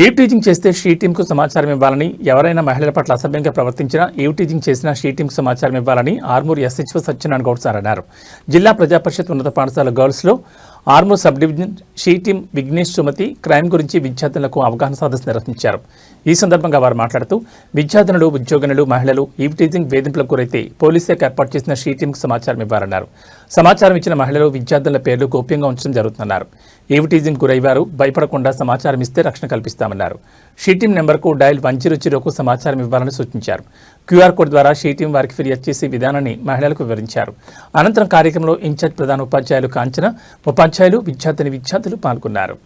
Eve teasing చేస్తే she టీంకు సమాచారం ఇవ్వాలని, ఎవరైనా మహిళల పట్ల అసభ్యంగా ప్రవర్తించినా ఈవ్ టీజింగ్ చేసినా షీ టీంకు సమాచారం ఇవ్వాలని ఆర్మూర్ ఎస్హెచ్ఓ సత్యనారాయణ గౌడ్ సార్ అన్నారు. జిల్లా ప్రజాపరిషత్ ఉన్నత పాఠశాల గర్ల్స్లో Armoor sub division she team Vignesh Sumathi crime గురించి విద్యార్థులకు అవగాహన సదస్సు నిర్వహించారు. ఈ సందర్భంగా వారు మాట్లాడుతూ విద్యార్థినులు, ఉద్యోగినులు, మహిళలు ఈవ్ టీజింగ్ వేధింపులకు గురైతే పోలీస్ శాఖ ఏర్పాటు చేసిన షీ టీంకు సమాచారం ఇవ్వాలన్నారు. సమాచారం ఇచ్చిన మహిళలు, విద్యార్థుల పేర్లు గోప్యంగా ఉంచడం జరుగుతుందన్నారు. ఈవ్ టీజింగ్ గురైవారు భయపడకుండా సమాచారం ఇస్తే రక్షణ కల్పిస్తామన్నారు. షీ టీం నెంబర్కు డయల్ 100కు సమాచారం ఇవ్వాలని సూచించారు. క్యూఆర్ కోడ్ ద్వారా షీ టీం వారికి ఫిర్యాదు చేసే విధానాన్ని మహిళలకు వివరించారు. అనంతరం కార్యక్రమంలో ఇన్ఛార్జ్ ప్రధాన ఉపాధ్యాయులు కాంచన, ఉపాధ్యాయులు, విద్యార్థులు పాల్గొన్నారు.